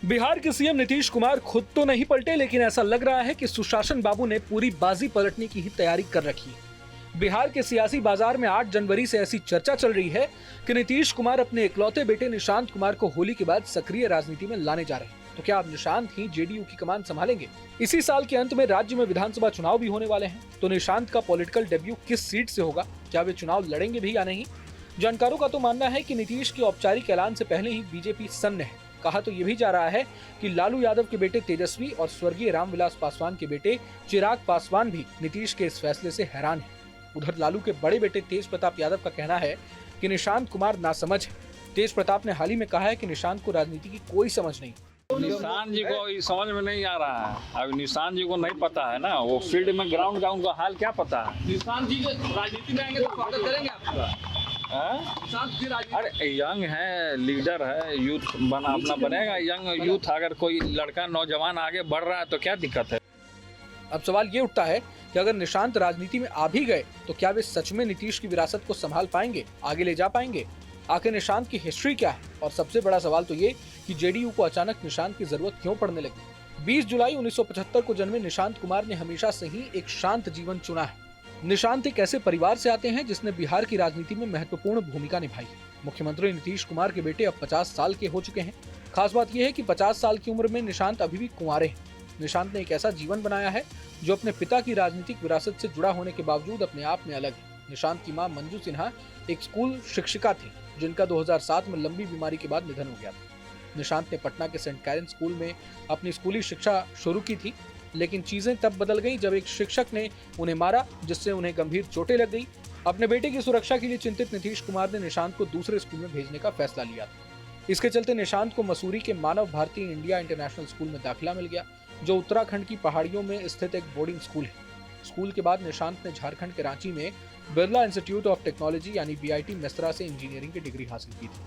बिहार के सीएम नीतीश कुमार खुद तो नहीं पलटे, लेकिन ऐसा लग रहा है कि सुशासन बाबू ने पूरी बाजी पलटने की ही तैयारी कर रखी है। बिहार के सियासी बाजार में 8 जनवरी से ऐसी चर्चा चल रही है कि नीतीश कुमार अपने इकलौते बेटे निशांत कुमार को होली के बाद सक्रिय राजनीति में लाने जा रहे हैं। तो क्या अब निशांत ही जेडीयू की कमान संभालेंगे? इसी साल के अंत में राज्य में विधानसभा चुनाव भी होने वाले हैं, तो निशांत का पॉलिटिकल डेब्यू किस सीट से होगा? क्या वे चुनाव लड़ेंगे भी या नहीं? जानकारों का तो मानना है कि नीतीश के औपचारिक ऐलान से पहले ही बीजेपी सन्न है। कहा तो ये भी जा रहा है कि लालू यादव के बेटे तेजस्वी और स्वर्गीय रामविलास पासवान के बेटे चिराग पासवान भी नीतीश के इस फैसले से हैरान हैं। उधर लालू के बड़े बेटे तेज प्रताप यादव का कहना है कि निशांत कुमार नासमझ है। तेज प्रताप ने हाल ही में कहा है कि निशांत को राजनीति की कोई समझ नहीं। निशांत जी को समझ में नहीं आ रहा है। अब निशांत जी को नहीं पता है ना, वो फील्ड में ग्राउंड का उनका हाल क्या पता है। निशांत जी राजनीति में आएंगे तो स्वागत करेंगे आपका? अरे यंग है, लीडर है, यूथ अपना बनेगा। यंग यूथ अगर कोई लड़का नौजवान आगे बढ़ रहा है तो क्या दिक्कत है। अब सवाल ये उठता है कि अगर निशांत राजनीति में आ भी गए तो क्या वे सच में नीतीश की विरासत को संभाल पाएंगे, आगे ले जा पाएंगे? आखिर निशांत की हिस्ट्री क्या है? और सबसे बड़ा सवाल तो ये कि जेडीयू को अचानक निशांत की जरूरत क्यों पड़ने लगी? 20 जुलाई 1975 को जन्मे निशांत कुमार ने हमेशा से ही एक शांत जीवन चुना है। निशांत एक ऐसे परिवार से आते हैं जिसने बिहार की राजनीति में महत्वपूर्ण भूमिका निभाई है। मुख्यमंत्री नीतीश कुमार के बेटे अब 50 साल के हो चुके हैं। खास बात यह है कि 50 साल की उम्र में निशांत अभी भी कुंवारे हैं। निशांत ने एक ऐसा जीवन बनाया है जो अपने पिता की राजनीतिक विरासत से जुड़ा होने के बावजूद अपने आप में अलग है। निशांत की मां मंजू सिन्हा एक स्कूल शिक्षिका थी, जिनका 2007 में लंबी बीमारी के बाद निधन हो गया था। निशांत ने पटना के सेंट कैरन स्कूल में अपनी स्कूली शिक्षा शुरू की थी, लेकिन चीजें तब बदल गई जब एक शिक्षक ने उन्हें मारा, जिससे उन्हें गंभीर चोटें लग गई। अपने बेटे की सुरक्षा के लिए चिंतित नीतीश कुमार ने निशांत को दूसरे स्कूल में भेजने का फैसला लिया था। इसके चलते निशांत को मसूरी के मानव भारती इंडिया इंटरनेशनल स्कूल में दाखिला मिल गया, जो उत्तराखंड की पहाड़ियों में स्थित एक बोर्डिंग स्कूल है। स्कूल के बाद निशांत ने झारखंड के रांची में बिरला इंस्टीट्यूट ऑफ टेक्नोलॉजी यानी BIT मेसरा से इंजीनियरिंग की डिग्री हासिल की थी।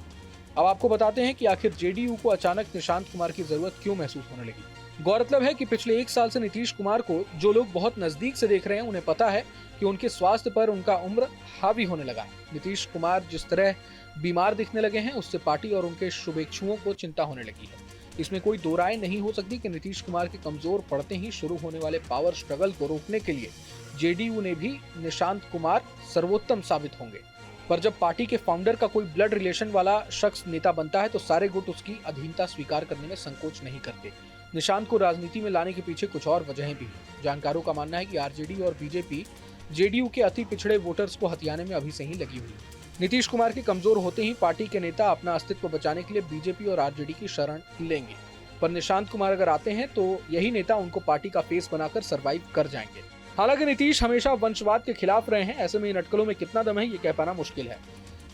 अब आपको बताते हैं कि आखिर जेडीयू को अचानक निशांत कुमार की जरूरत क्यों महसूस होने लगी। गौरतलब है कि पिछले 1 साल से नीतीश कुमार को जो लोग बहुत नजदीक से देख रहे हैं, उन्हें पता है कि उनके स्वास्थ्य पर उनका उम्र हावी होने लगा है। नीतीश कुमार जिस तरह बीमार दिखने लगे हैं, उससे पार्टी और उनके शुभेच्छुओं को चिंता होने लगी है। इसमें कोई दो राय नहीं हो सकती कि नीतीश कुमार के कमजोर पड़ते ही शुरू होने वाले पावर स्ट्रगल को रोकने के लिए जेडीयू ने भी निशांत कुमार सर्वोत्तम साबित होंगे। पर जब पार्टी के फाउंडर का कोई ब्लड रिलेशन वाला शख्स नेता बनता है तो सारे गुट उसकी अधीनता स्वीकार करने में संकोच नहीं करते। निशांत को राजनीति में लाने के पीछे कुछ और वजहें भी हैं। जानकारों का मानना है कि आरजेडी और बीजेपी जेडीयू के अति पिछड़े वोटर्स को हथियाने में अभी से ही लगी हुई है। नीतीश कुमार के कमजोर होते ही पार्टी के नेता अपना अस्तित्व बचाने के लिए बीजेपी और आरजेडी की शरण लेंगे। पर निशांत कुमार अगर आते हैं तो यही नेता उनको पार्टी का फेस बनाकर सर्वाइव कर जाएंगे। हालांकि नीतीश हमेशा वंशवाद के खिलाफ रहे हैं, ऐसे में इन अटकलों में कितना दम है ये कह पाना मुश्किल है।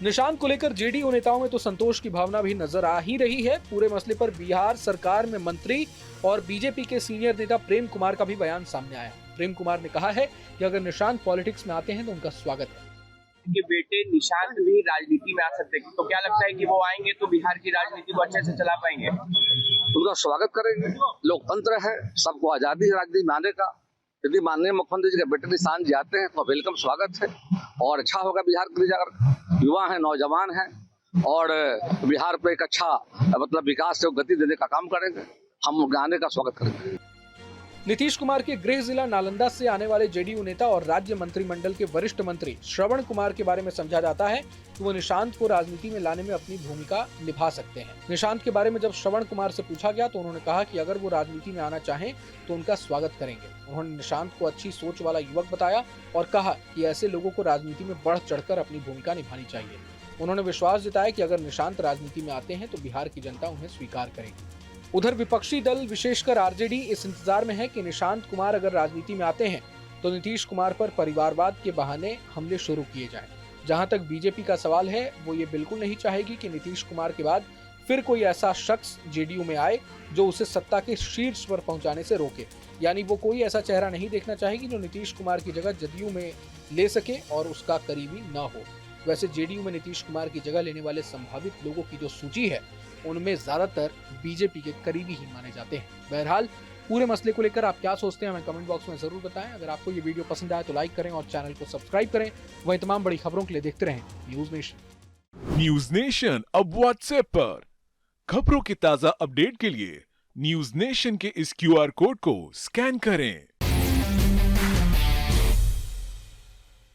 निशांत को लेकर जेडीयू नेताओं में तो संतोष की भावना भी नजर आ ही रही है। पूरे मसले पर बिहार सरकार में मंत्री और बीजेपी के सीनियर नेता प्रेम कुमार का भी बयान सामने आया। प्रेम कुमार ने कहा है कि अगर निशांत पॉलिटिक्स में आते हैं तो उनका स्वागत है। के बेटे निशांत भी राजनीति में आ सकते हैं, तो क्या लगता है कि वो आएंगे तो बिहार की राजनीति को अच्छे से चला पाएंगे? उनका स्वागत करेंगे। लोकतंत्र है, सबको आजादी है राजनीति में आने का। यदि माननीय मुख्यमंत्री जी के बेटे निशांत जी आते हैं तो वेलकम, स्वागत है और अच्छा होगा बिहार के लिए। अगर युवा है, नौजवान है और बिहार पे एक अच्छा मतलब विकास से गति देने का काम करेंगे, हम आने का स्वागत करेंगे। नीतीश कुमार के गृह जिला नालंदा से आने वाले जेडीयू नेता और राज्य मंत्रिमंडल के वरिष्ठ मंत्री श्रवण कुमार के बारे में समझा जाता है कि वो निशांत को राजनीति में लाने में अपनी भूमिका निभा सकते हैं। निशांत के बारे में जब श्रवण कुमार से पूछा गया तो उन्होंने कहा कि अगर वो राजनीति में आना चाहें तो उनका स्वागत करेंगे। उन्होंने निशांत को अच्छी सोच वाला युवक बताया और कहा कि ऐसे लोगों को राजनीति में बढ़ चढ़कर अपनी भूमिका निभानी चाहिए। उन्होंने विश्वास जताया कि अगर निशांत राजनीति में आते हैं तो बिहार की जनता उन्हें स्वीकार करेगी। उधर विपक्षी दल विशेषकर आरजेडी इस इंतजार में है कि निशांत कुमार अगर राजनीति में आते हैं तो नीतीश कुमार पर परिवारवाद के बहाने हमले शुरू किए जाएं। जहां तक बीजेपी का सवाल है, वो ये बिल्कुल नहीं चाहेगी कि नीतीश कुमार के बाद फिर कोई ऐसा शख्स जेडीयू में आए जो उसे सत्ता के शीर्ष पर पहुंचाने से रोके। यानी वो कोई ऐसा चेहरा नहीं देखना चाहेगी जो नीतीश कुमार की जगह जदयू में ले सके और उसका करीबी न हो। वैसे जेडीयू में नीतीश कुमार की जगह लेने वाले संभावित लोगों की जो सूची है, उनमें ज्यादातर बीजेपी के करीबी ही माने जाते हैं। बहरहाल पूरे मसले को लेकर आप क्या सोचते हैं हमें कमेंट बॉक्स में जरूर बताएं। अगर आपको ये वीडियो पसंद आए तो लाइक करें और चैनल को सब्सक्राइब करें। वहीं तमाम बड़ी खबरों के लिए देखते रहें न्यूज नेशन। न्यूज नेशन अब व्हाट्सएप पर खबरों की ताजा अपडेट के लिए न्यूज नेशन के इस क्यूआर कोड को स्कैन करें